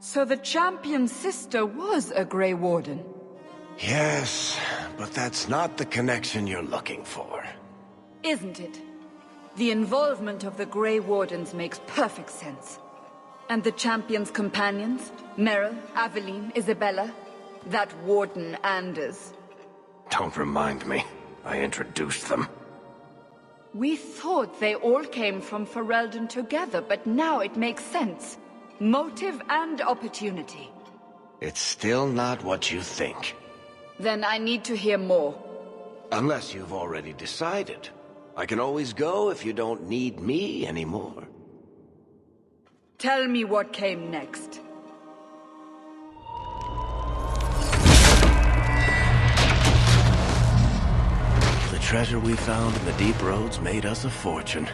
So the champion's sister was a Grey Warden? Yes, but that's not the connection you're looking for. Isn't it? The involvement of the Grey Wardens makes perfect sense. And the champion's companions? Meryl, Aveline, Isabella? That Warden Anders? Don't remind me. I introduced them. We thought they all came from Ferelden together, but now it makes sense. Motive and opportunity. It's still not what you think. Then I need to hear more. Unless you've already decided. I can always go if you don't need me anymore. Tell me what came next. The treasure we found in the deep roads made us a fortune.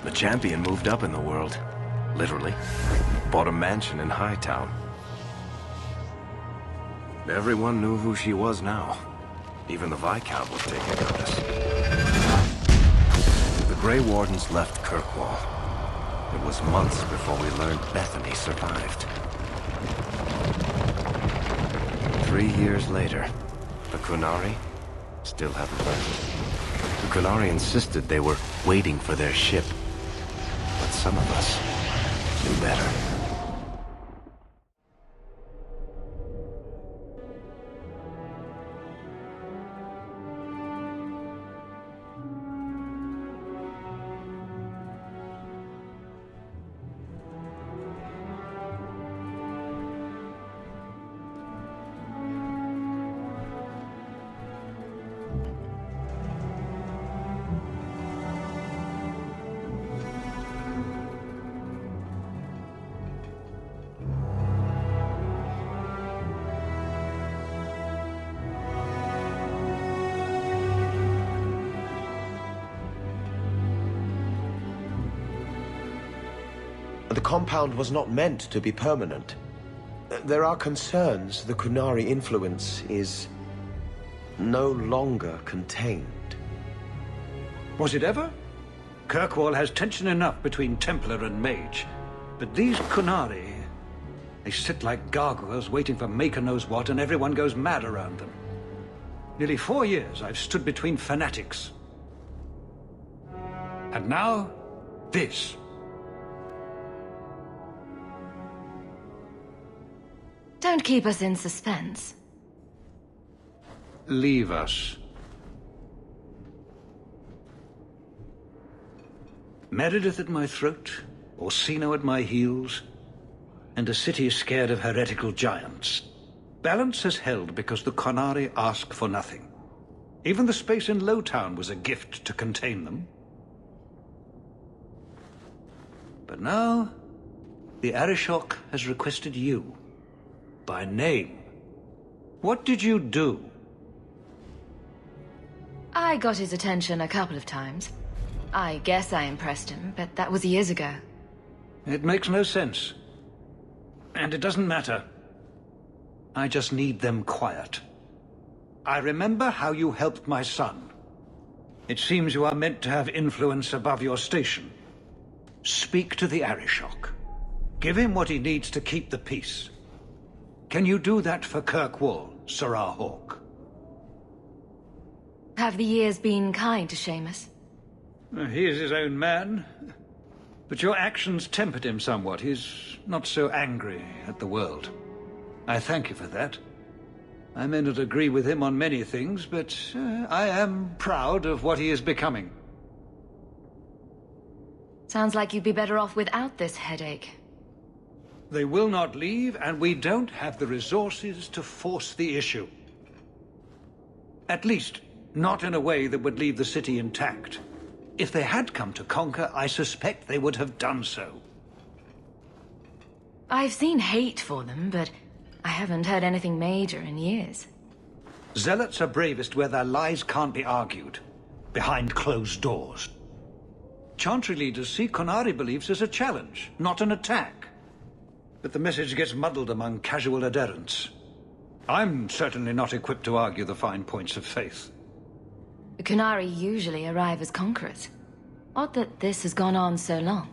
The champion moved up in the world. Literally. Bought a mansion in Hightown. Everyone knew who she was now. Even the Viscount was taking notice. The Grey Wardens left Kirkwall. It was months before we learned Bethany survived. 3 years later, the Qunari still haven't left. The Qunari insisted they were waiting for their ship. But some of us knew better. The compound was not meant to be permanent. There are concerns the Qunari influence is no longer contained. Was it ever? Kirkwall has tension enough between Templar and Mage. But these Qunari, they sit like gargoyles waiting for Maker knows what, and everyone goes mad around them. Nearly 4 years I've stood between fanatics. And now, this. Don't keep us in suspense. Leave us. Meredith at my throat, Orsino at my heels, and a city scared of heretical giants. Balance has held because the Qunari ask for nothing. Even the space in Lowtown was a gift to contain them. But now, the Arishok has requested you. By name. What did you do? I got his attention a couple of times. I guess I impressed him, but that was years ago. It makes no sense. And it doesn't matter. I just need them quiet. I remember how you helped my son. It seems you are meant to have influence above your station. Speak to the Arishok. Give him what he needs to keep the peace. Can you do that for Kirkwall, Sirrah Hawke? Have the years been kind to Seamus? He is his own man. But your actions tempered him somewhat. He's not so angry at the world. I thank you for that. I may not agree with him on many things, but I am proud of what he is becoming. Sounds like you'd be better off without this headache. They will not leave, and we don't have the resources to force the issue. At least, not in a way that would leave the city intact. If they had come to conquer, I suspect they would have done so. I've seen hate for them, but I haven't heard anything major in years. Zealots are bravest where their lies can't be argued, behind closed doors. Chantry leaders see Qunari beliefs as a challenge, not an attack. But the message gets muddled among casual adherents. I'm certainly not equipped to argue the fine points of faith. The Qunari usually arrive as conquerors. Odd that this has gone on so long.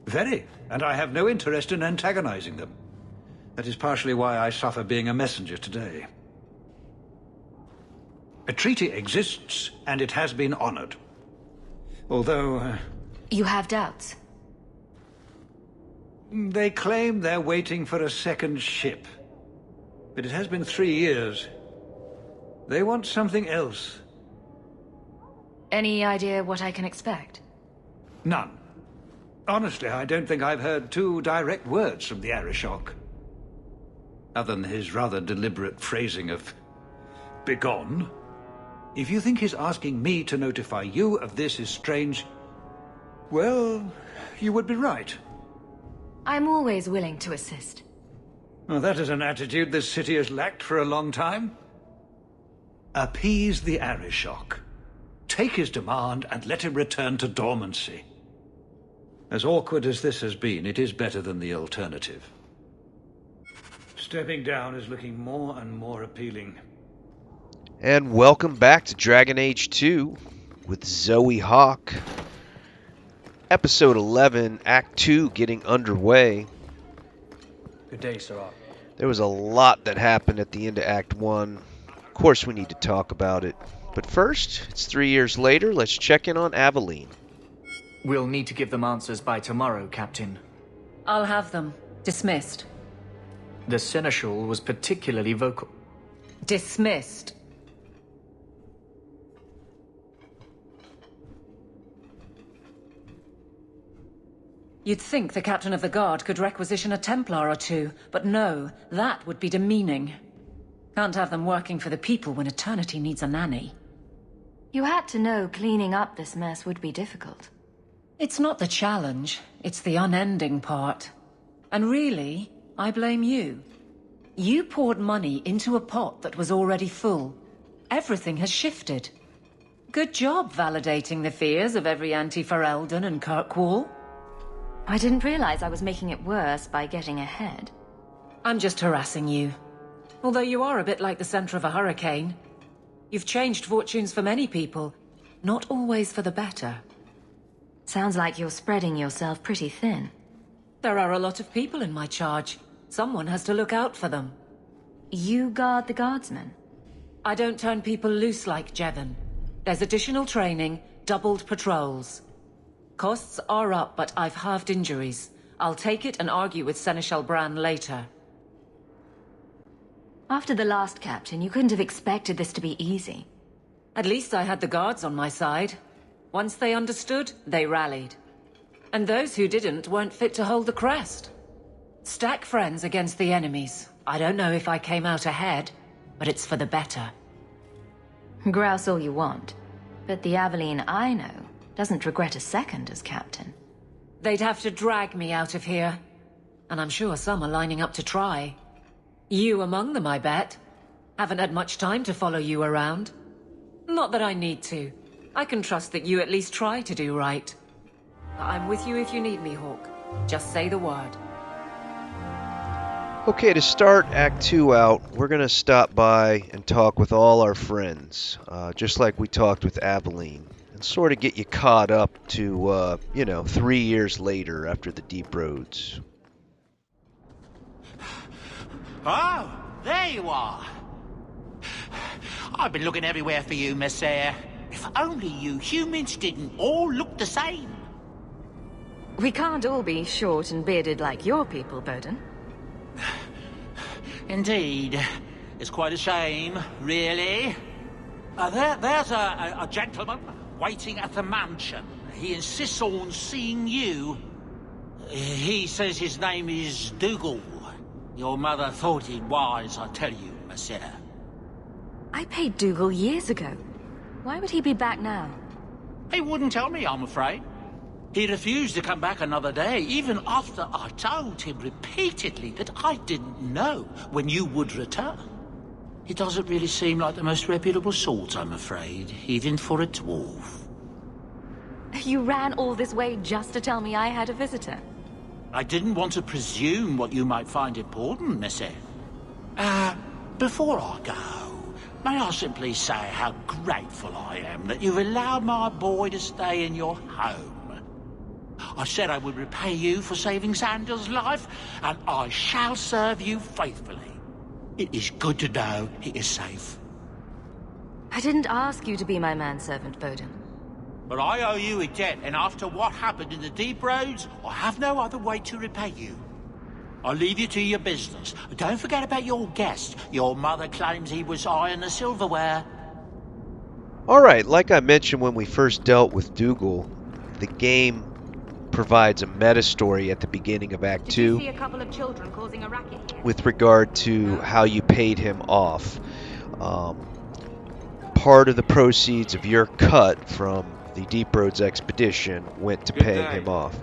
Very, and I have no interest in antagonizing them. That is partially why I suffer being a messenger today. A treaty exists, and it has been honored. Although... You have doubts? They claim they're waiting for a second ship. But it has been 3 years. They want something else. Any idea what I can expect? None. Honestly, I don't think I've heard 2 direct words from the Arishok. Other than his rather deliberate phrasing of... begone. If you think his asking me to notify you of this is strange, well, you would be right. I'm always willing to assist. Well, that is an attitude this city has lacked for a long time. Appease the Arishok. Take his demand and let him return to dormancy. As awkward as this has been, it is better than the alternative. Stepping down is looking more and more appealing. And welcome back to Dragon Age 2 with Zoe Hawke. Episode 11, Act 2 getting underway. Good day, Sir Hawke. There was a lot that happened at the end of Act 1. Of course we need to talk about it. But first, it's 3 years later, let's check in on Aveline. We'll need to give them answers by tomorrow, Captain. I'll have them. Dismissed. The Seneschal was particularly vocal. Dismissed. You'd think the Captain of the Guard could requisition a Templar or 2, but no, that would be demeaning. Can't have them working for the people when eternity needs a nanny. You had to know cleaning up this mess would be difficult. It's not the challenge, it's the unending part. And really, I blame you. You poured money into a pot that was already full. Everything has shifted. Good job validating the fears of every anti-Ferelden and Kirkwall. I didn't realize I was making it worse by getting ahead. I'm just harassing you. Although you are a bit like the center of a hurricane. You've changed fortunes for many people, not always for the better. Sounds like you're spreading yourself pretty thin. There are a lot of people in my charge. Someone has to look out for them. You guard the guardsmen? I don't turn people loose like Jevon. There's additional training, doubled patrols. Costs are up, but I've halved injuries. I'll take it and argue with Seneschal Bran later. After the last captain, you couldn't have expected this to be easy. At least I had the guards on my side. Once they understood, they rallied. And those who didn't weren't fit to hold the crest. Stack friends against the enemies. I don't know if I came out ahead, but it's for the better. Grouse all you want, but the Aveline I know doesn't regret a second as captain. They'd have to drag me out of here. And I'm sure some are lining up to try. You among them, I bet. Haven't had much time to follow you around. Not that I need to. I can trust that you at least try to do right. I'm with you if you need me, Hawke. Just say the word. Okay, to start Act 2 out, we're going to stop by and talk with all our friends, just like we talked with Aveline, and sort of get you caught up to, 3 years later after the Deep Roads. Oh, there you are. I've been looking everywhere for you, Messiah. If only you humans didn't all look the same. We can't all be short and bearded like your people, Bowden. Indeed. It's quite a shame, really. There's a gentleman waiting at the mansion. He insists on seeing you. He says his name is Dougal. Your mother thought it wise, I tell you, Messiah. I paid Dougal years ago. Why would he be back now? He wouldn't tell me, I'm afraid. He refused to come back another day, even after I told him repeatedly that I didn't know when you would return. He doesn't really seem like the most reputable sort, I'm afraid, even for a dwarf. You ran all this way just to tell me I had a visitor? I didn't want to presume what you might find important, Missy. Before I go, may I simply say how grateful I am that you've allowed my boy to stay in your home. I said I would repay you for saving Sandal's life, and I shall serve you faithfully. It is good to know he is safe. I didn't ask you to be my manservant, Bowden. But I owe you a debt, and after what happened in the deep roads, I have no other way to repay you. I'll leave you to your business. Don't forget about your guest. Your mother claims he was eyeing the silverware. Alright, like I mentioned when we first dealt with Dougal, the game provides a meta-story at the beginning of Act 2 See a couple of children causing a racket here? with regard to how you paid him off. Part of the proceeds of your cut from the Deep Roads expedition went to paying him off.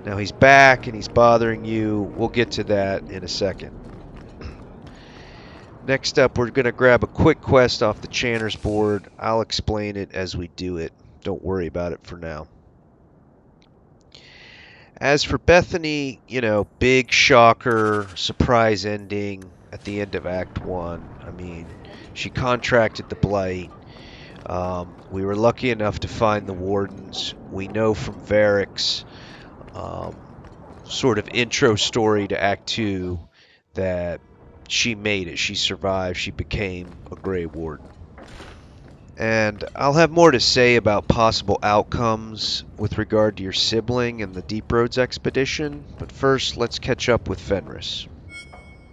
Now he's back and he's bothering you. We'll get to that in a second. Next up, we're going to grab a quick quest off the Channer's board. I'll explain it as we do it. Don't worry about it for now. As for Bethany, you know, big shocker, surprise ending at the end of Act 1. I mean, she contracted the Blight. We were lucky enough to find the Wardens. We know from Varric's sort of intro story to Act 2 that she made it. She survived. She became a Grey Warden. And I'll have more to say about possible outcomes with regard to your sibling and the Deep Roads expedition, but first let's catch up with Fenris.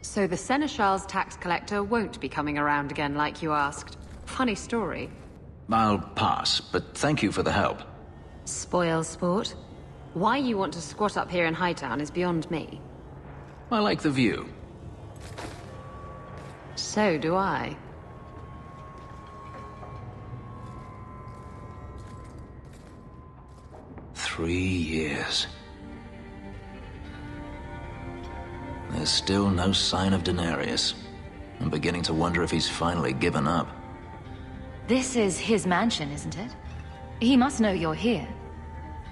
So the Seneschal's tax collector won't be coming around again like you asked. Funny story. I'll pass, but thank you for the help. Spoil sport. Why you want to squat up here in Hightown is beyond me. I like the view. So do I. "3 years. There's still no sign of Denarius. I'm beginning to wonder if he's finally given up. This is his mansion, isn't it? He must know you're here.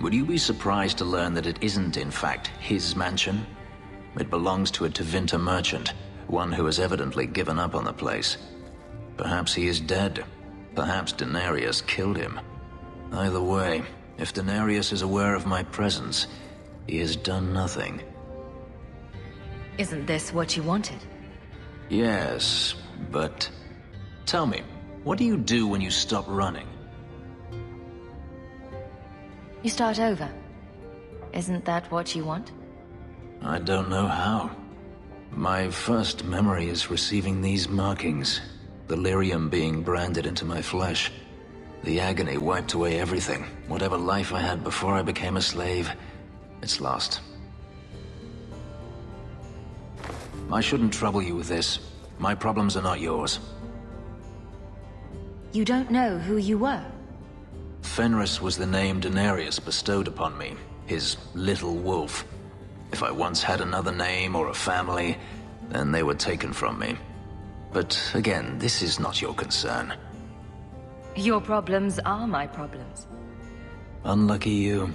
Would you be surprised to learn that it isn't, in fact, his mansion? It belongs to a Tevinter merchant, one who has evidently given up on the place. Perhaps he is dead. Perhaps Denarius killed him. Either way, if Denarius is aware of my presence, he has done nothing. Isn't this what you wanted? Yes, but... Tell me, what do you do when you stop running? You start over. Isn't that what you want? I don't know how. My first memory is receiving these markings, the lyrium being branded into my flesh. The agony wiped away everything. Whatever life I had before I became a slave, it's lost. I shouldn't trouble you with this. My problems are not yours. You don't know who you were? Fenris was the name Denarius bestowed upon me, his little wolf. If I once had another name or a family, then they were taken from me. But again, this is not your concern. Your problems are my problems. Unlucky you.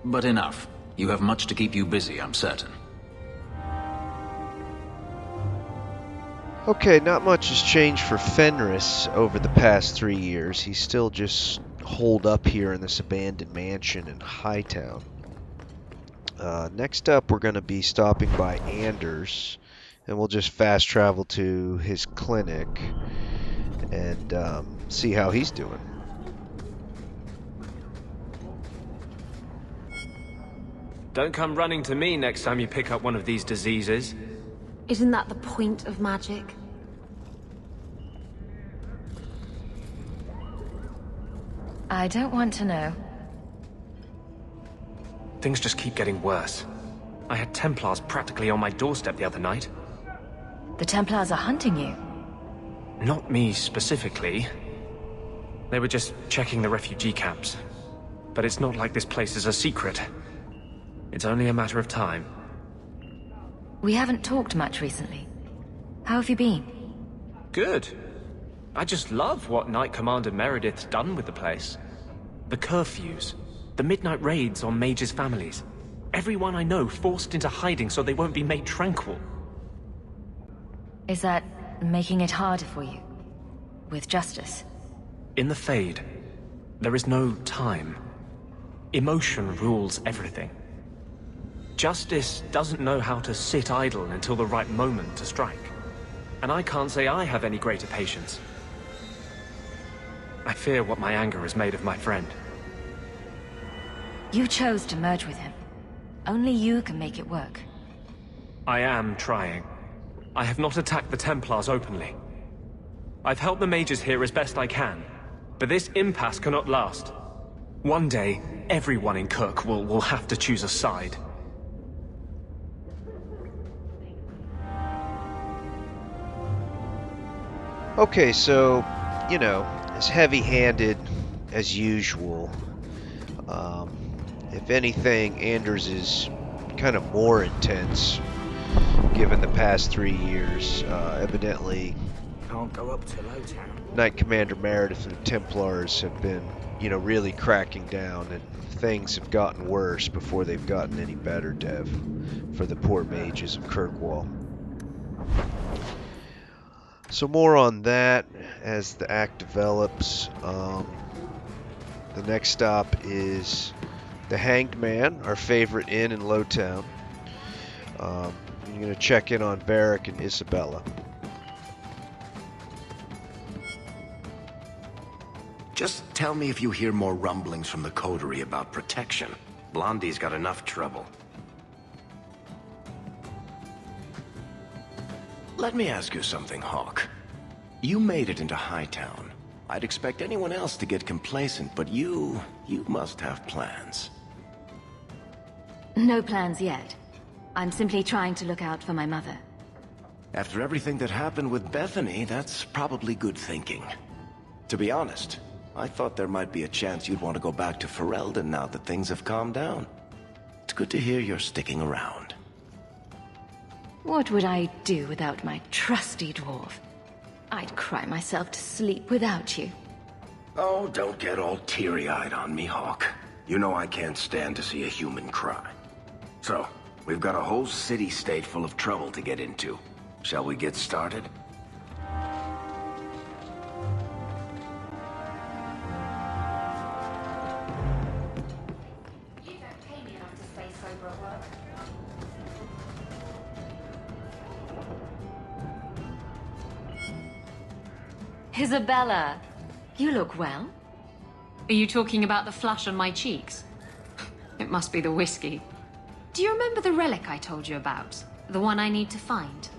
But enough. You have much to keep you busy, I'm certain. Okay, not much has changed for Fenris over the past 3 years. He's still just holed up here in this abandoned mansion in Hightown. Next up, we're going to be stopping by Anders, and we'll just fast travel to his clinic and see how he's doing. Don't come running to me next time you pick up one of these diseases. Isn't that the point of magic? I don't want to know. Things just keep getting worse. I had Templars practically on my doorstep the other night. The Templars are hunting you. Not me specifically. They were just checking the refugee camps. But it's not like this place is a secret. It's only a matter of time. We haven't talked much recently. How have you been? Good. I just love what Knight Commander Meredith's done with the place. The curfews, the midnight raids on mages' families. Everyone I know forced into hiding so they won't be made tranquil. Is that making it harder for you? With justice? In the Fade, there is no time. emotion rules everything. Justice doesn't know how to sit idle until the right moment to strike. And I can't say I have any greater patience. I fear what my anger has made of my friend. You chose to merge with him. Only you can make it work. I am trying. I have not attacked the Templars openly. I've helped the mages here as best I can, but this impasse cannot last. One day, everyone in Kirk will have to choose a side. Okay, so, you know, as heavy-handed as usual. If anything, Anders is kind of more intense, given the past 3 years. Evidently, Can't go up to Lowtown. Knight Commander Meredith and the Templars have been, you know, really cracking down, and things have gotten worse before they've gotten any better, Dev, for the poor mages of Kirkwall. So more on that as the act develops. The next stop is the Hanged Man, our favorite inn in Lowtown. I'm going to check in on Varric and Isabella. Just tell me if you hear more rumblings from the coterie about protection. Blondie's got enough trouble. Let me ask you something, Hawke. You made it into Hightown. I'd expect anyone else to get complacent, but you must have plans. No plans yet. I'm simply trying to look out for my mother. After everything that happened with Bethany, that's probably good thinking. To be honest, I thought there might be a chance you'd want to go back to Ferelden now that things have calmed down. It's good to hear you're sticking around. What would I do without my trusty dwarf? I'd cry myself to sleep without you. Oh, don't get all teary-eyed on me, Hawke. You know I can't stand to see a human cry. So, we've got a whole city-state full of trouble to get into. Shall we get started? You don't pay me enough to stay sober at work. Isabella, you look well. Are you talking about the flush on my cheeks? It must be the whiskey. Do you remember the relic I told you about? The one I need to find?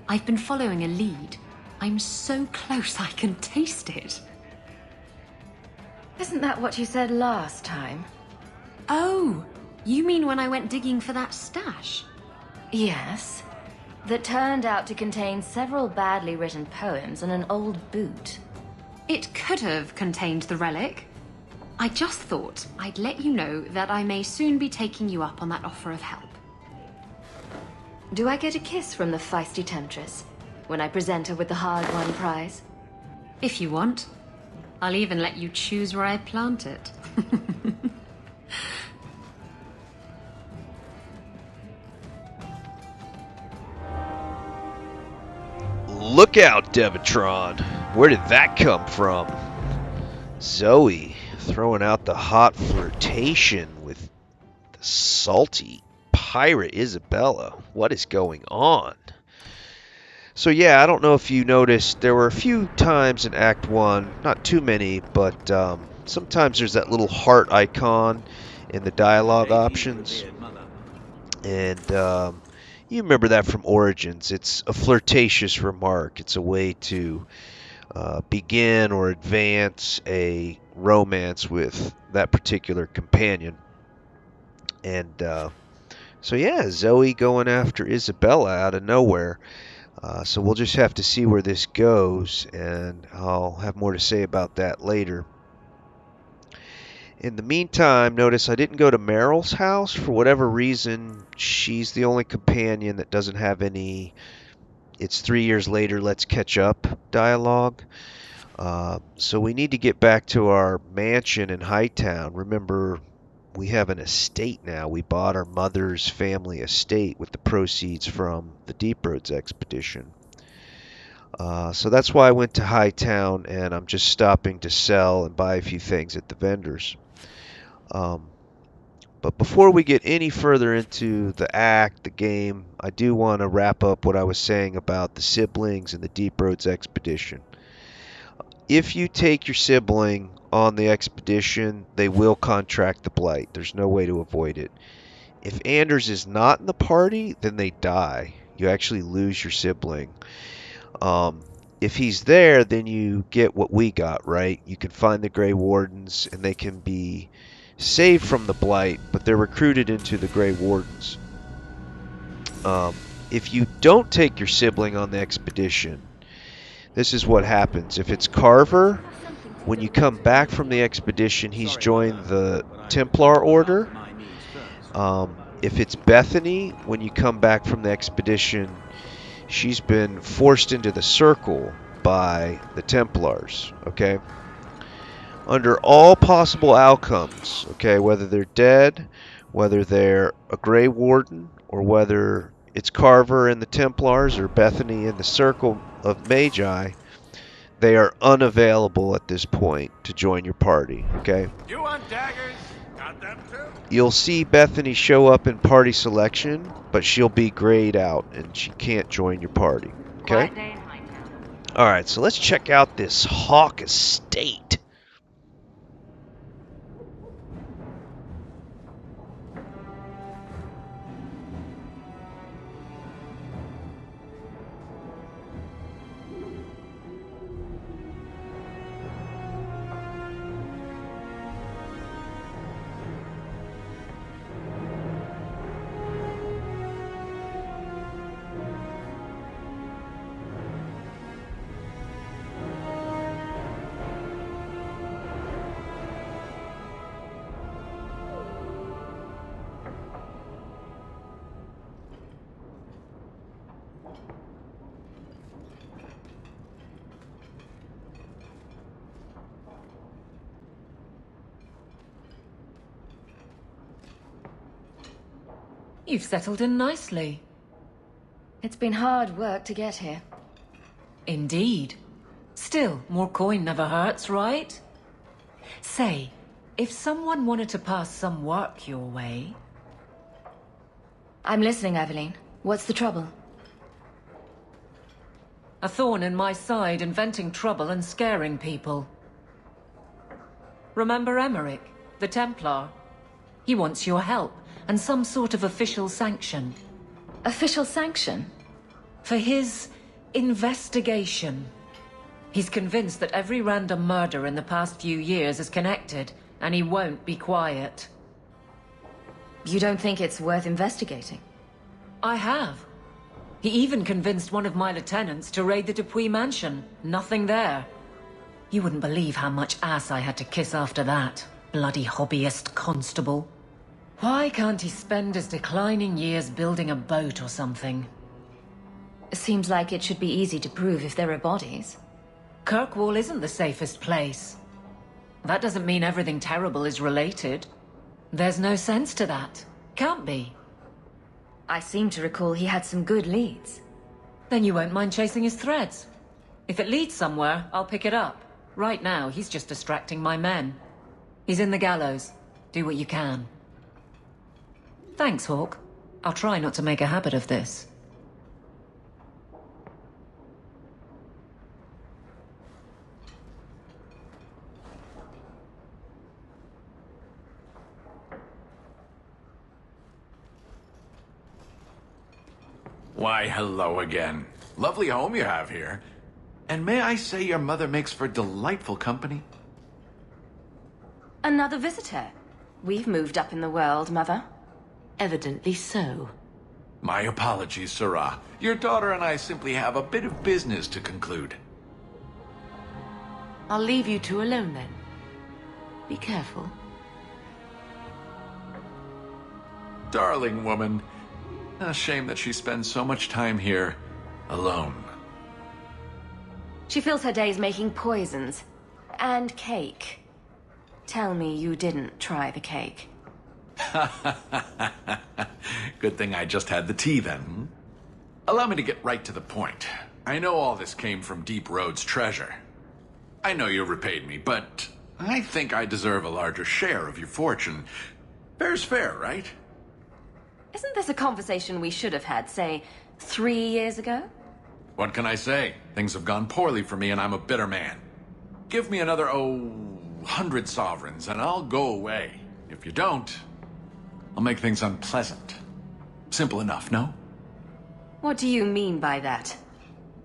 I've been following a lead. I'm so close I can taste it. Isn't that what you said last time? Oh, you mean when I went digging for that stash? Yes. That turned out to contain several badly written poems and an old boot. It could have contained the relic. I just thought I'd let you know that I may soon be taking you up on that offer of help. Do I get a kiss from the feisty temptress when I present her with the hard-won prize? If you want. I'll even let you choose where I plant it. Look out, Devitron. Where did that come from? Zoe throwing out the hot flirtation with the salty pirate Isabella. What is going on? So yeah, I don't know if you noticed, there were a few times in Act 1, not too many, but sometimes there's that little heart icon in the dialogue options. And you remember that from Origins. It's a flirtatious remark. It's a way to begin or advance a romance with that particular companion. And so yeah, Zoe going after Isabella out of nowhere. So we'll just have to see where this goes, and I'll have more to say about that later. In the meantime, notice I didn't go to Meryl's house. For whatever reason, she's the only companion that doesn't have any "it's 3 years later, let's catch up" dialogue. So we need to get back to our mansion in Hightown. Remember, we have an estate now. We bought our mother's family estate with the proceeds from the Deep Roads expedition. So that's why I went to Hightown, and I'm just stopping to sell and buy a few things at the vendors. But before we get any further into the act, the game, I do want to wrap up what I was saying about the siblings and the Deep Roads expedition. If you take your sibling on the expedition, they will contract the Blight. There's no way to avoid it. If Anders is not in the party, then they die. You actually lose your sibling. If he's there, then you get what we got, right? You can find the Grey Wardens, and they can be saved from the Blight, but they're recruited into the Grey Wardens. If you don't take your sibling on the expedition, this is what happens. If it's Carver, when you come back from the expedition, he's joined the Templar Order. If it's Bethany, when you come back from the expedition, she's been forced into the Circle by the Templars, okay? Under all possible outcomes, okay, whether they're dead, whether they're a Grey Warden, or whether it's Carver and the Templars or Bethany and the Circle of Magi, they are unavailable at this point to join your party, okay? You want daggers? Got them too? You'll see Bethany show up in party selection, but she'll be grayed out and she can't join your party, okay? Alright, so let's check out this Hawke estate. You've settled in nicely. It's been hard work to get here. Indeed. Still, more coin never hurts, right? Say, if someone wanted to pass some work your way... I'm listening, Aveline. What's the trouble? A thorn in my side, inventing trouble and scaring people. Remember Emmerich, the Templar? He wants your help, and some sort of official sanction. Official sanction? For his investigation. He's convinced that every random murder in the past few years is connected, and he won't be quiet. You don't think it's worth investigating? I have. He even convinced one of my lieutenants to raid the Dupuis mansion. Nothing there. You wouldn't believe how much ass I had to kiss after that. Bloody hobbyist constable. Why can't he spend his declining years building a boat or something? Seems like it should be easy to prove if there are bodies. Kirkwall isn't the safest place. That doesn't mean everything terrible is related. There's no sense to that. Can't be. I seem to recall he had some good leads. Then you won't mind chasing his threads. If it leads somewhere, I'll pick it up. Right now, he's just distracting my men. He's in the gallows. Do what you can. Thanks, Hawke. I'll try not to make a habit of this. Why, hello again. Lovely home you have here. And may I say your mother makes for delightful company? Another visitor. We've moved up in the world, Mother. Evidently so. My apologies, Sirrah. Your daughter and I simply have a bit of business to conclude. I'll leave you two alone then. Be careful. Darling woman. A shame that she spends so much time here alone. She fills her days making poisons. And cake. Tell me you didn't try the cake. Good thing I just had the tea then. Allow me to get right to the point. I know all this came from Deep Road's treasure. I know you repaid me, but I think I deserve a larger share of your fortune. Fair's fair, right? Isn't this a conversation we should have had, say, 3 years ago? What can I say? Things have gone poorly for me and I'm a bitter man. Give me another, 100 sovereigns and I'll go away. If you don't, I'll make things unpleasant. Simple enough, no? What do you mean by that?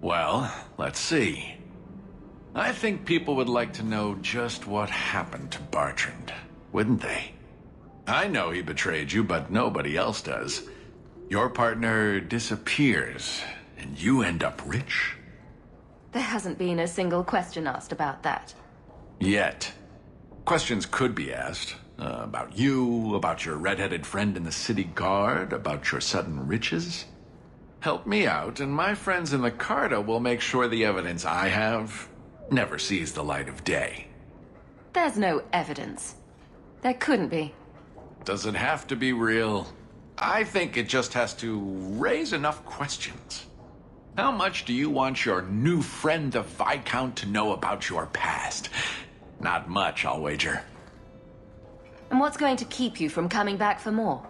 Well, let's see. I think people would like to know just what happened to Bertrand, wouldn't they? I know he betrayed you, but nobody else does. Your partner disappears, and you end up rich? There hasn't been a single question asked about that. Yet. Questions could be asked. About you, about your red-headed friend in the city guard, about your sudden riches. Help me out, and my friends in the Carta will make sure the evidence I have never sees the light of day. There's no evidence. There couldn't be. Does it have to be real? I think it just has to raise enough questions. How much do you want your new friend, the Viscount, to know about your past? Not much, I'll wager. And what's going to keep you from coming back for more?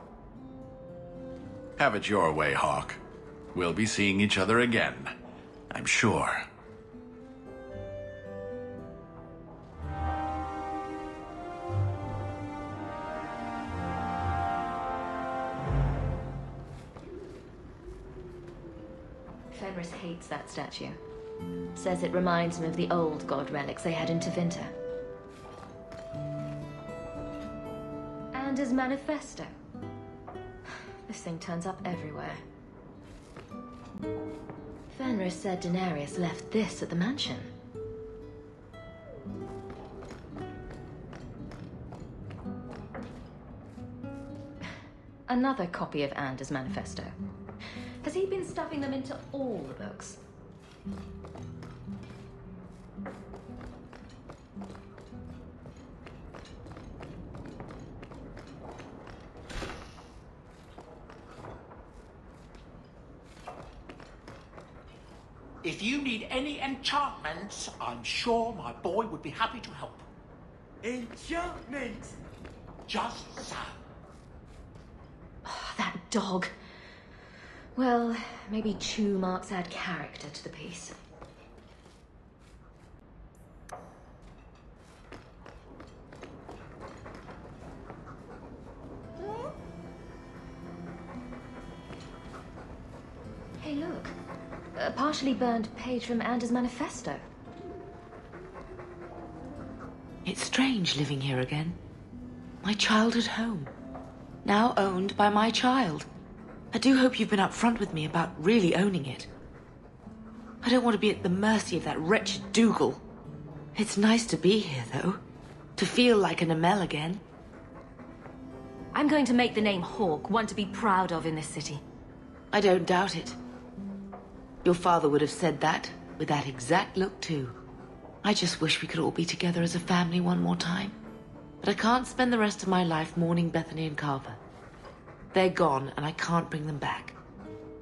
Have it your way, Hawke. We'll be seeing each other again, I'm sure. Fenris hates that statue. Says it reminds him of the old god relics they had in Tevinter. And his manifesto. This thing turns up everywhere. Fenris said Daenerys left this at the mansion. Another copy of Anders' manifesto. Has he been stuffing them into all the books? If you need any enchantments, I'm sure my boy would be happy to help. Enchantment? Just so. Oh, that dog. Well, maybe chew marks add character to the piece. Hey, look. A partially burned page from Anders' manifesto. It's strange living here again. My childhood home. Now owned by my child. I do hope you've been upfront with me about really owning it. I don't want to be at the mercy of that wretched Dougal. It's nice to be here, though. To feel like an Amel again. I'm going to make the name Hawke one to be proud of in this city. I don't doubt it. Your father would have said that, with that exact look, too. I just wish we could all be together as a family one more time. But I can't spend the rest of my life mourning Bethany and Carver. They're gone, and I can't bring them back.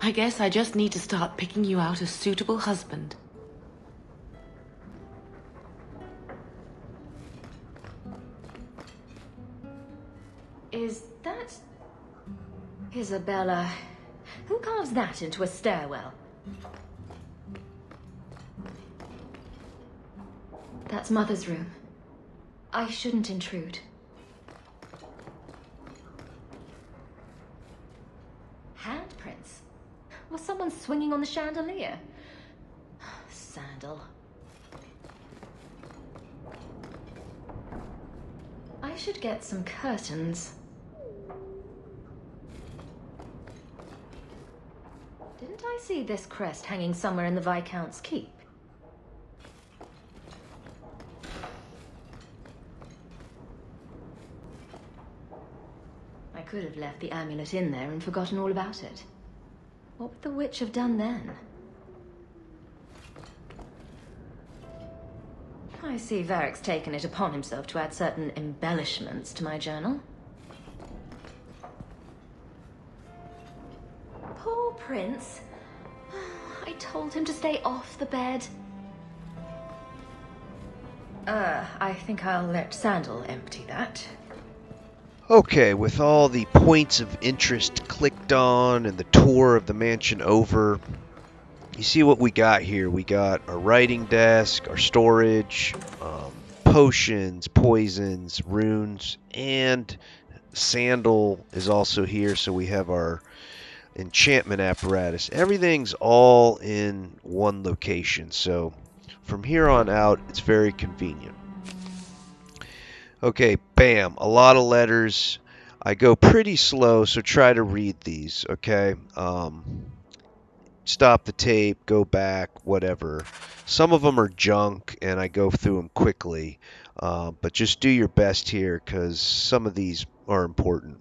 I guess I just need to start picking you out a suitable husband. Is that... Isabella? Who carves that into a stairwell? That's Mother's room. I shouldn't intrude. Handprints? Was someone swinging on the chandelier? Sandal. I should get some curtains. Didn't I see this crest hanging somewhere in the Viscount's keep? I could have left the amulet in there and forgotten all about it. What would the witch have done then? I see Varric's taken it upon himself to add certain embellishments to my journal. Poor Prince. I told him to stay off the bed. I think I'll let Sandal empty that. Okay, with all the points of interest clicked on and the tour of the mansion over, you see what we got here. We got our writing desk, our storage, potions, poisons, runes, and Sandal is also here, so we have our enchantment apparatus. Everything's all in one location, so from here on out, it's very convenient. Okay, bam, a lot of letters. I go pretty slow, so try to read these, okay? Stop the tape, go back, whatever. Some of them are junk, and I go through them quickly, but just do your best here, because some of these are important.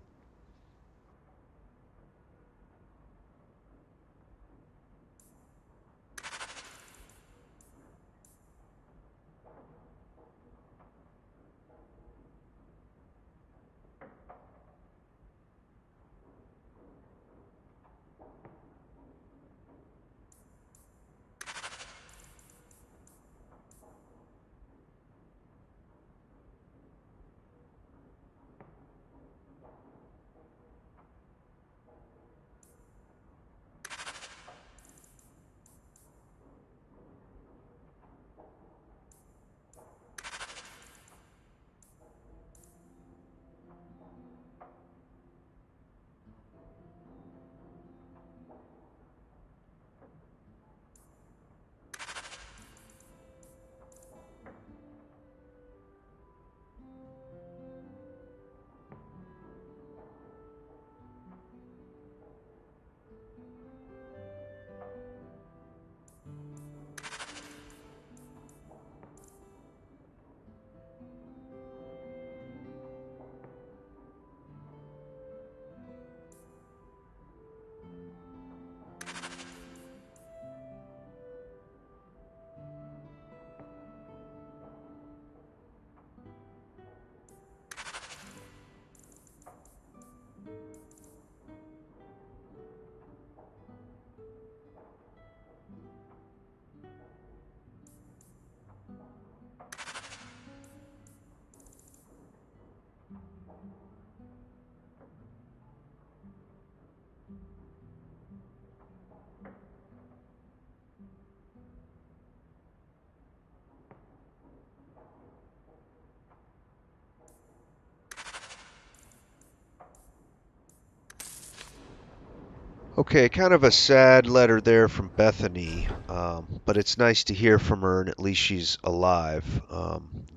Okay, kind of a sad letter there from Bethany, but it's nice to hear from her and at least she's alive.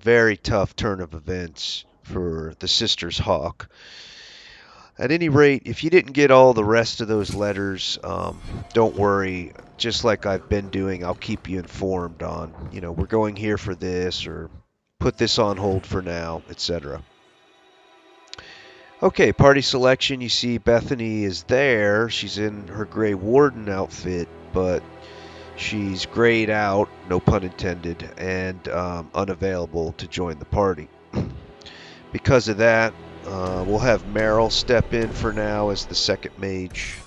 Very tough turn of events for the sisters Hawke. At any rate, if you didn't get all the rest of those letters, don't worry. Just like I've been doing, I'll keep you informed on, we're going here for this or put this on hold for now, etc. Okay, party selection. You see Bethany is there. She's in her Grey Warden outfit, but she's grayed out, no pun intended, and unavailable to join the party. Because of that, we'll have Meryl step in for now as the second mage.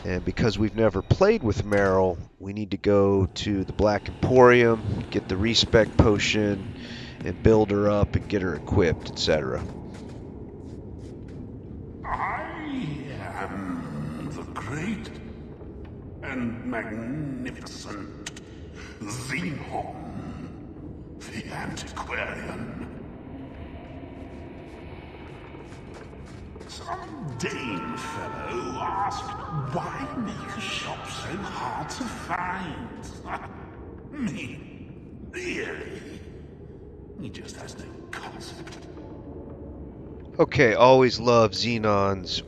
And because we've never played with Meryl, we need to go to the Black Emporium, get the respec potion, and build her up and get her equipped, etc. I am the great and magnificent Xenon, the antiquarian. Some Dane fellow asked why make a shop so hard to find. Me? Really? He just has no concept. Okay, always love Xenon's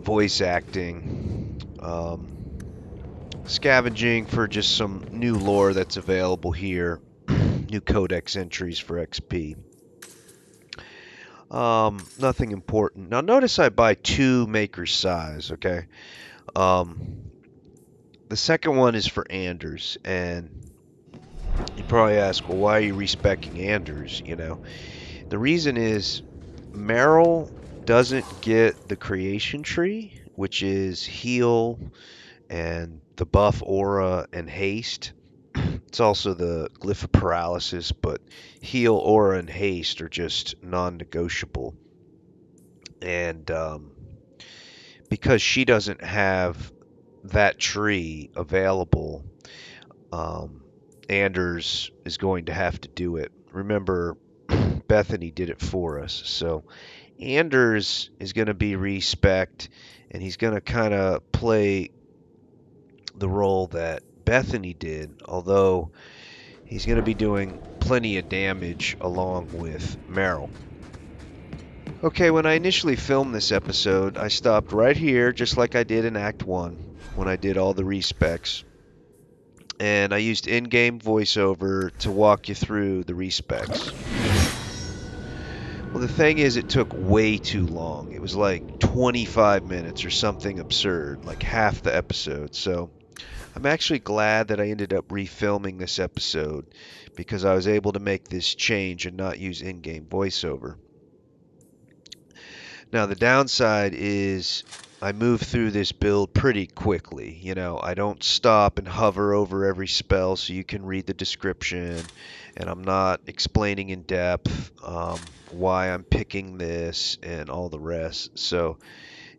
voice acting. Scavenging for just some new lore that's available here. New codex entries for XP. Nothing important. Now notice I buy 2 maker's size, okay? The second one is for Anders, and you probably ask, well, why are you respecing Anders, The reason is Meryl doesn't get the creation tree, which is heal and the buff aura and haste. It's also the glyph of paralysis, but heal, aura, and haste are just non-negotiable. And because she doesn't have that tree available, Anders is going to have to do it. Remember, Bethany did it for us. So Anders is going to be respect, and he's going to kind of play the role that Bethany did, although he's going to be doing plenty of damage along with Meryl. Okay, when I initially filmed this episode, I stopped right here, just like I did in Act 1, when I did all the respecs. And I used in-game voiceover to walk you through the respecs. Well, the thing is, it took way too long. It was like 25 minutes or something absurd, like half the episode. So I'm actually glad that I ended up refilming this episode because I was able to make this change and not use in-game voiceover. Now, the downside is I move through this build pretty quickly. You know, I don't stop and hover over every spell so you can read the description, and I'm not explaining in depth why I'm picking this and all the rest. So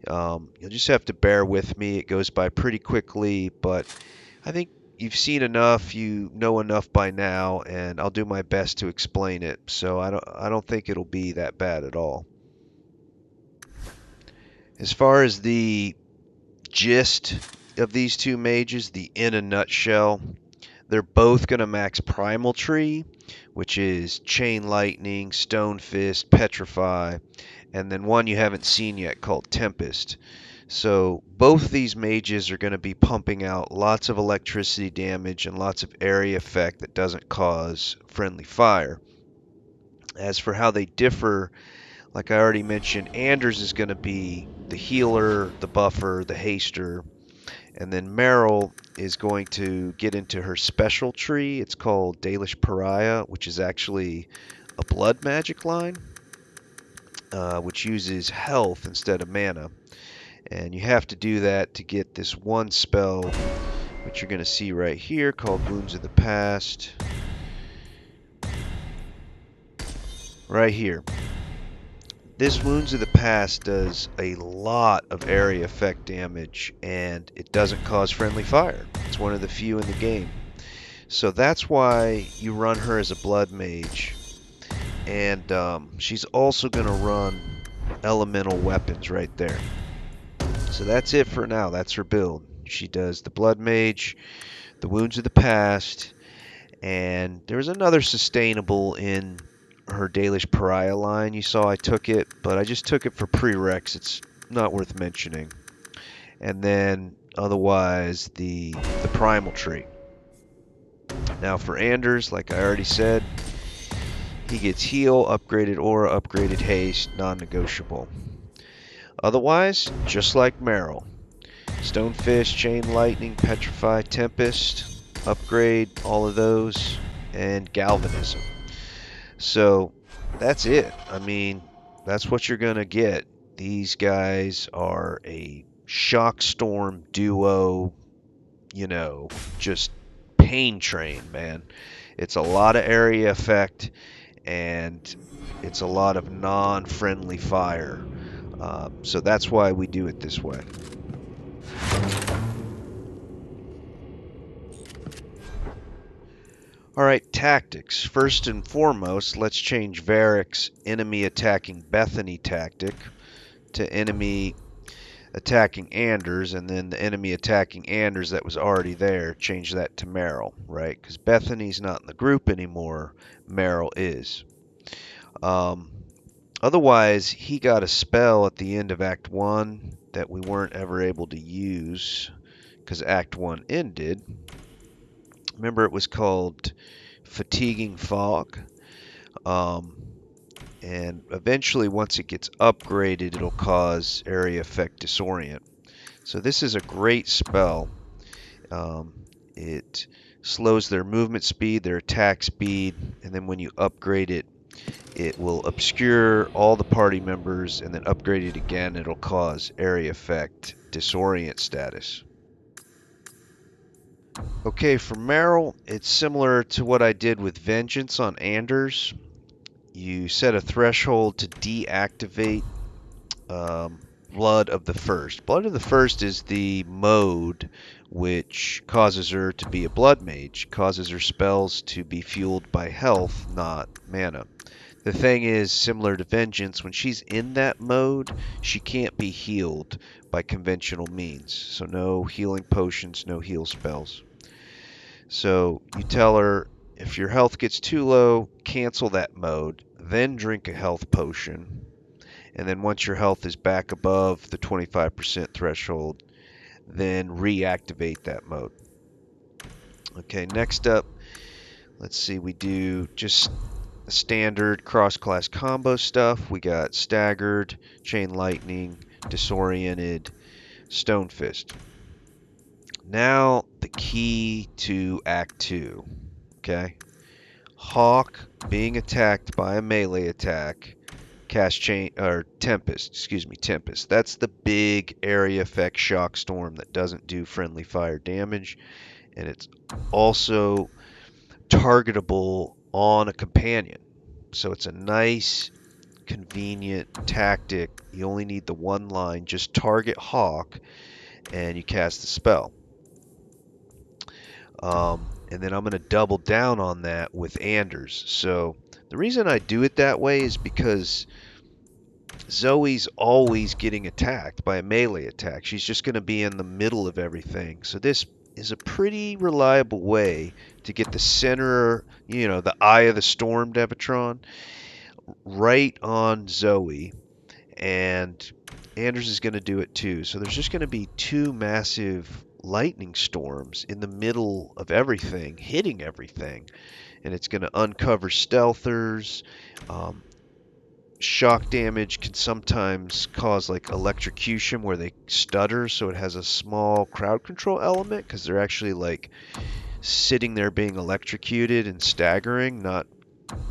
you'll just have to bear with me. It goes by pretty quickly, but I think you've seen enough, you know enough by now, and I'll do my best to explain it. So I don't think it'll be that bad at all. As far as the gist of these two mages, the in a nutshell, they're both going to max Primal Tree, which is Chain Lightning, Stone Fist, Petrify, and then one you haven't seen yet called Tempest. So both these mages are going to be pumping out lots of electricity damage and lots of area effect that doesn't cause friendly fire. As for how they differ, like I already mentioned, Anders is going to be the healer, the buffer, the haster, and then Meryl is going to get into her special tree. It's called Dalish Pariah, which is actually a blood magic line, which uses health instead of mana. And you have to do that to get this one spell, which you're going to see right here, called Wounds of the Past. Right here. This Wounds of the Past does a lot of area effect damage, and it doesn't cause friendly fire. It's one of the few in the game. So that's why you run her as a blood mage. And she's also going to run elemental weapons right there. So that's it for now. That's her build. She does the blood mage, the Wounds of the Past, and there's another sustainable in her Dalish Pariah line. You saw I took it, but I just took it for prereqs. It's not worth mentioning. And then otherwise the Primal Tree. Now for Anders, like I already said, he gets heal, upgraded aura, upgraded haste, non-negotiable. Otherwise, just like Meryl. Stonefist, Chain Lightning, Petrify, Tempest, upgrade all of those, and Galvanism. So that's it. I mean, that's what you're going to get. These guys are a shock storm duo, you know, just pain train, man. It's a lot of area effect, and it's a lot of non-friendly fire. So that's why we do it this way. Alright, tactics. First and foremost, let's change Varric's enemy attacking Bethany tactic to enemy attacking Anders, and then the enemy attacking Anders that was already there, change that to Meryl, right? Because Bethany's not in the group anymore, Meryl is. Otherwise, he got a spell at the end of Act 1 that we weren't ever able to use because Act 1 ended. Remember, it was called Fatiguing Fog. And eventually, once it gets upgraded, it'll cause area effect disorient. So this is a great spell. It slows their movement speed, their attack speed, and then when you upgrade it, it will obscure all the party members, and then upgrade it again, it'll cause area effect disorient status. Okay, for Meryl, it's similar to what I did with Vengeance on Anders. You set a threshold to deactivate Blood of the First. Blood of the First is the mode which causes her to be a blood mage, causes her spells to be fueled by health, not mana. The thing is, similar to Vengeance, when she's in that mode, she can't be healed by conventional means. So no healing potions, no heal spells. So you tell her, if your health gets too low, cancel that mode, then drink a health potion. And then once your health is back above the 25% threshold, then reactivate that mode. Okay, next up, let's see, we do just standard cross-class combo stuff. We got Staggered, Chain Lightning, Disoriented, Stone Fist. Now, the key to Act 2. Okay? Hawke being attacked by a melee attack, cast chain or Tempest, Tempest. That's the big area effect shock storm that doesn't do friendly fire damage, and it's also targetable on a companion. So it's a nice, convenient tactic. You only need the one line, just target Hawke, and you cast the spell. And then I'm going to double down on that with Anders. So the reason I do it that way is because Zoe's always getting attacked by a melee attack. She's just going to be in the middle of everything. So this is a pretty reliable way to get the center, the eye of the storm, Devatron, right on Zoe. And Anders is going to do it too. So there's just going to be two massive lightning storms in the middle of everything, hitting everything. And it's going to uncover stealthers. Shock damage can sometimes cause like electrocution where they stutter, so it has a small crowd control element because they're actually like sitting there being electrocuted and staggering, not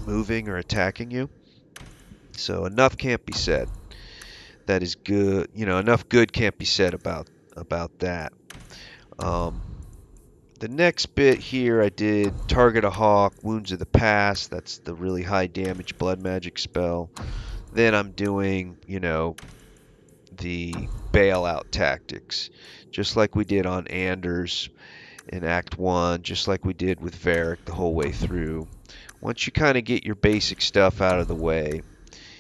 moving or attacking you. So enough can't be said. That is good. Enough good can't be said about that. The next bit here, I did target a Hawke, Wounds of the Past. That's the really high damage blood magic spell. Then I'm doing, the bailout tactics, just like we did on Anders in Act 1, just like we did with Varric the whole way through. Once you kind of get your basic stuff out of the way,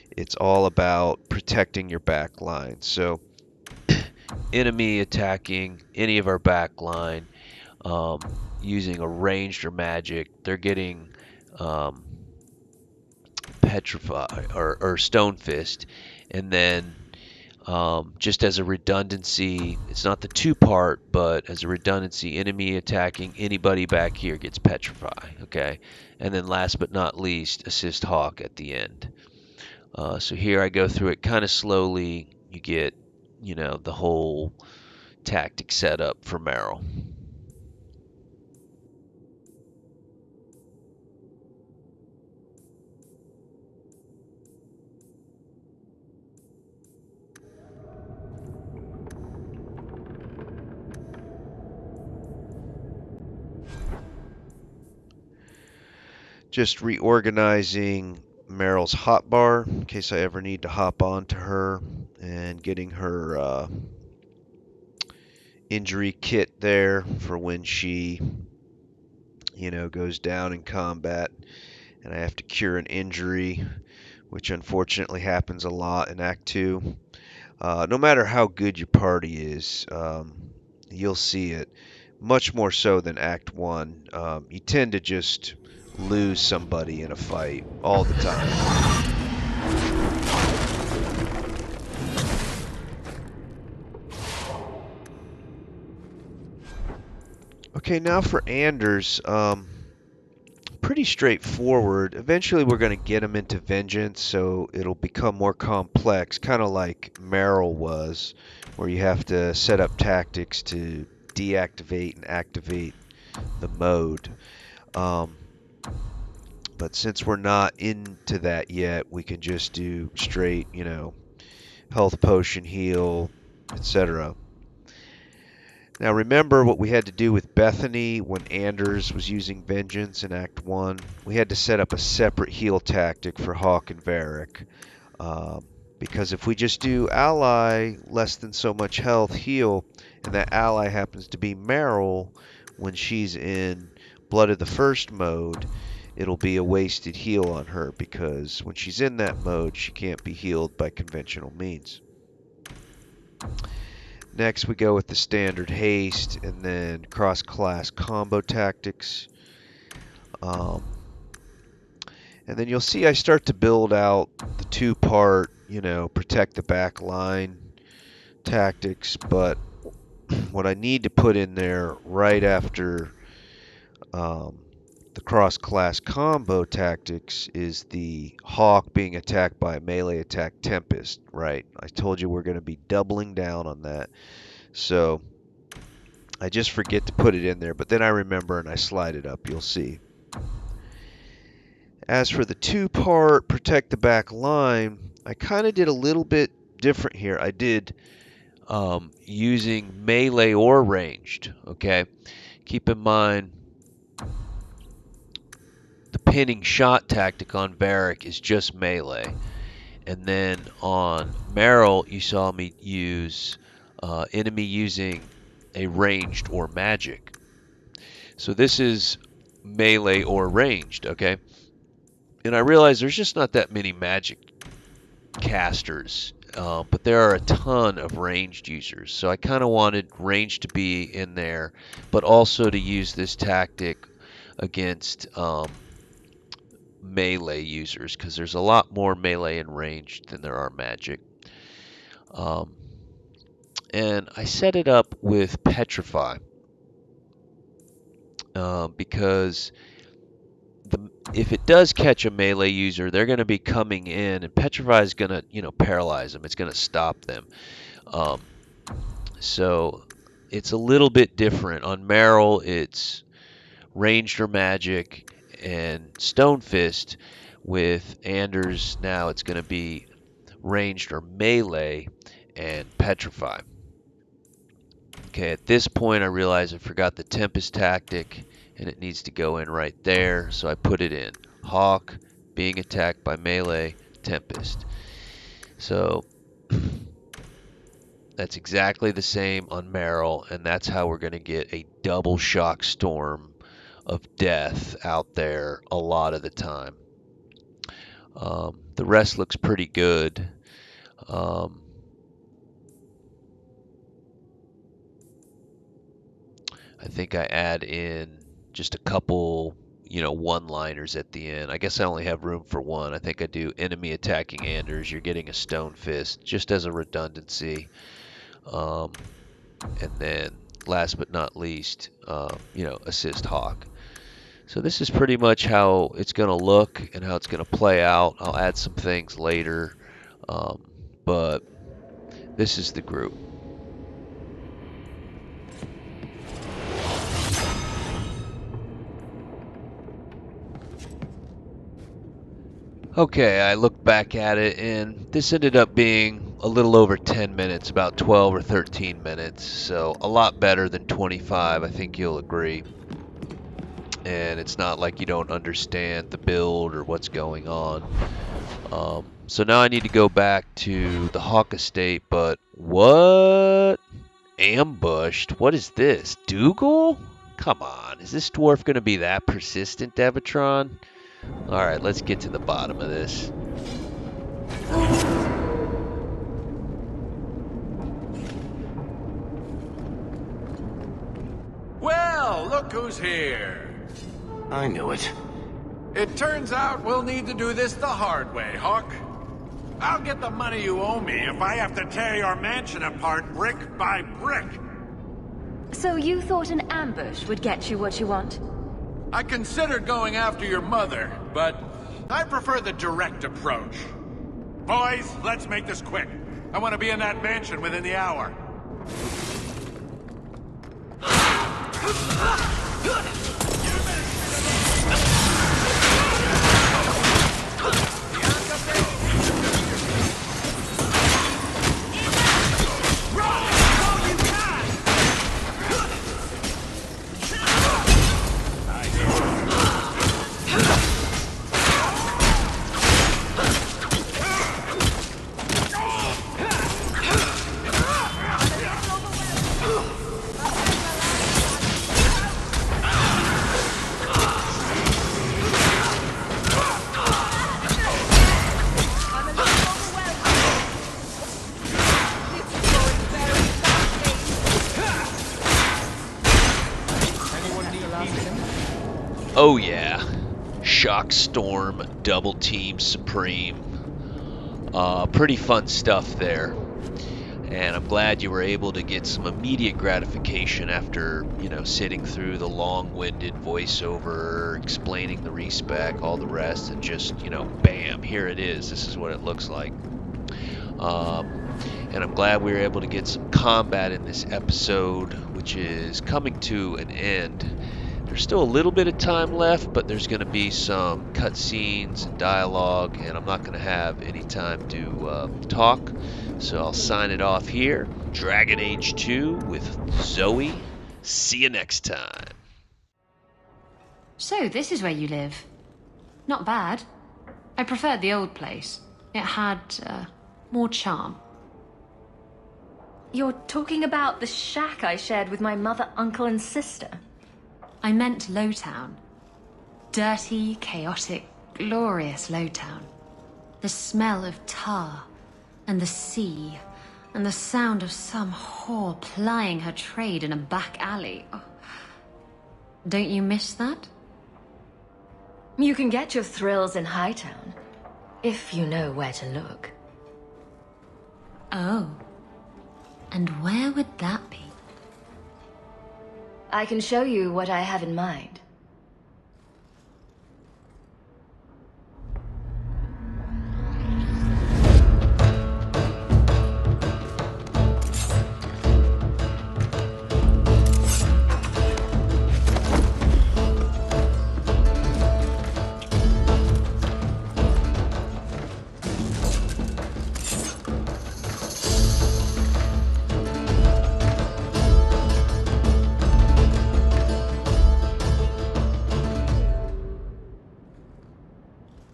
it's all about protecting your back line. So enemy attacking any of our back line, using a ranged or magic, they're getting Petrify or Stone Fist, and then just as a redundancy, it's not the two-part, but as a redundancy, enemy attacking anybody back here gets Petrify, okay? And then last but not least, assist Hawke at the end. So here I go through it kind of slowly. You get, the whole tactic set up for Meryl. Just reorganizing Meryl's hotbar in case I ever need to hop on to her, and getting her injury kit there for when she, goes down in combat and I have to cure an injury, which unfortunately happens a lot in Act 2. No matter how good your party is, you'll see it. Much more so than Act 1. You tend to just lose somebody in a fight all the time. Okay, now for Anders, pretty straightforward. Eventually we're going to get him into Vengeance, so it'll become more complex, kind of like Meryl was, where you have to set up tactics to deactivate and activate the mode. But since we're not into that yet, we can just do straight, health potion, heal, etc. Now remember what we had to do with Bethany when Anders was using Vengeance in Act 1. We had to set up a separate heal tactic for Hawke and Varric, Because if we just do ally less than so much health heal, and that ally happens to be Meryl when she's in Blood of the First mode, it'll be a wasted heal on her, because when she's in that mode, she can't be healed by conventional means. Next, we go with the standard haste, and then cross-class combo tactics. And then you'll see I start to build out the two-part, protect the back line tactics, but what I need to put in there right after the cross-class combo tactics is the Hawke being attacked by a melee attack Tempest, right? I told you we're going to be doubling down on that. So I just forget to put it in there, but then I remember and I slide it up, you'll see. As for the two-part protect the back line, I kind of did a little bit different here. I did using melee or ranged, okay? Keep in mind, the pinning shot tactic on Varric is just melee. And then on Meryl, you saw me use enemy using a ranged or magic. So this is melee or ranged, okay? And I realize there's just not that many magic casters, but there are a ton of ranged users. So I kind of wanted ranged to be in there, but also to use this tactic against melee users, because there's a lot more melee and ranged than there are magic. And I set it up with Petrify, because if it does catch a melee user, they're going to be coming in, and Petrify is going to, paralyze them. It's going to stop them. So it's a little bit different. On Meryl, it's ranged or magic and Stone Fist. With Anders, now it's going to be ranged or melee and Petrify. Okay, at this point I realize I forgot the Tempest tactic, and it needs to go in right there, so I put it in. Hawke being attacked by melee, Tempest. So that's exactly the same on Meryl, and that's how we're going to get a double shock storm of death out there a lot of the time. The rest looks pretty good. I think I add in just a couple, one-liners at the end. I guess I only have room for one. I think I do enemy attacking Anders. You're getting a Stone Fist, just as a redundancy. And then, last but not least, assist Hawke. So this is pretty much how it's going to look and how it's going to play out. I'll add some things later, but this is the group. Okay, I look back at it, and this ended up being a little over 10 minutes, about 12 or 13 minutes, so a lot better than 25, I think you'll agree. And it's not like you don't understand the build or what's going on. So now I need to go back to the Hawke estate, but what? Ambushed? What is this? Dougal? Come on, is this dwarf going to be that persistent, Devatron? Alright, let's get to the bottom of this. Well, look who's here. I knew it. It turns out we'll need to do this the hard way, Hawke. I'll get the money you owe me if I have to tear your mansion apart brick by brick. So you thought an ambush would get you what you want? I considered going after your mother, but I prefer the direct approach. Boys, let's make this quick. I want to be in that mansion within the hour. husband? Oh yeah. Shock Storm, Double Team Supreme. Pretty fun stuff there. And I'm glad you were able to get some immediate gratification after, sitting through the long-winded voiceover, explaining the respec, all the rest, and just, bam, here it is. This is what it looks like. And I'm glad we were able to get some combat in this episode, which is coming to an end. There's still a little bit of time left, but there's going to be some cutscenes and dialogue, and I'm not going to have any time to talk. So I'll sign it off here. Dragon Age 2 with Zoe. See you next time. So, this is where you live. Not bad. I preferred the old place. It had more charm. You're talking about the shack I shared with my mother, uncle, and sister? I meant Lowtown. Dirty, chaotic, glorious Lowtown. The smell of tar, and the sea, and the sound of some whore plying her trade in a back alley. Oh. Don't you miss that? You can get your thrills in Hightown, if you know where to look. Oh. And where would that be? I can show you what I have in mind.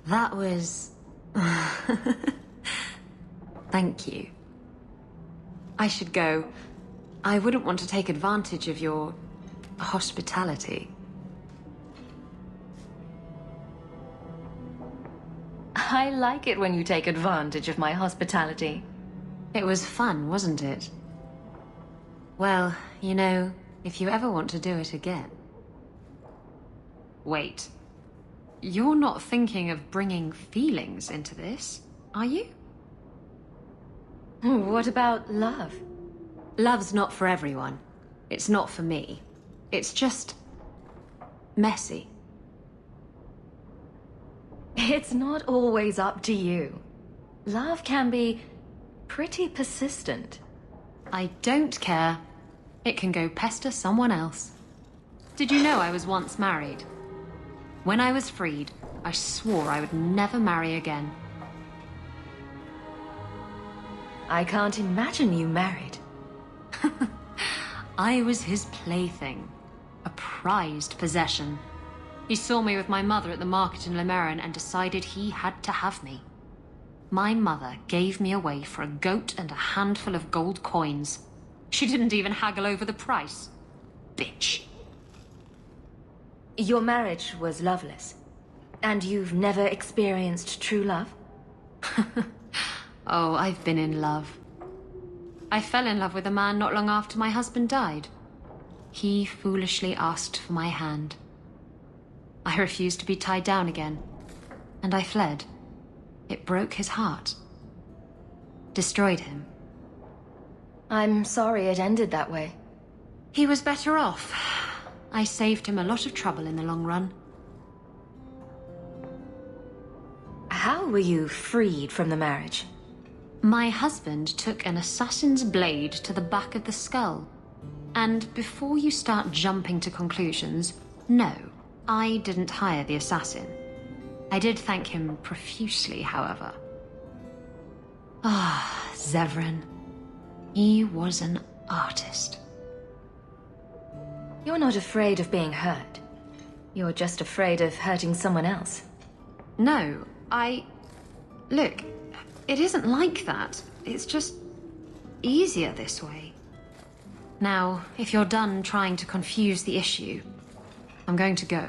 That was... Thank you. I should go. I wouldn't want to take advantage of your hospitality. I like it when you take advantage of my hospitality. It was fun, wasn't it? Well, if you ever want to do it again... Wait. You're not thinking of bringing feelings into this, are you? What about love? Love's not for everyone. It's not for me. It's just... messy. It's not always up to you. Love can be pretty persistent. I don't care. It can go pester someone else. Did you know I was once married? When I was freed, I swore I would never marry again. I can't imagine you married. I was his plaything. A prized possession. He saw me with my mother at the market in Lemerin and decided he had to have me. My mother gave me away for a goat and a handful of gold coins. She didn't even haggle over the price. Bitch. Your marriage was loveless, and you've never experienced true love? Oh, I've been in love. I fell in love with a man not long after my husband died. He foolishly asked for my hand. I refused to be tied down again, and I fled. It broke his heart. Destroyed him. I'm sorry it ended that way. He was better off. I saved him a lot of trouble in the long run. How were you freed from the marriage? My husband took an assassin's blade to the back of the skull. And before you start jumping to conclusions, no, I didn't hire the assassin. I did thank him profusely, however. Ah, Zevran. He was an artist. You're not afraid of being hurt. You're just afraid of hurting someone else. No, Look, it isn't like that. It's just easier this way. Now, if you're done trying to confuse the issue, I'm going to go.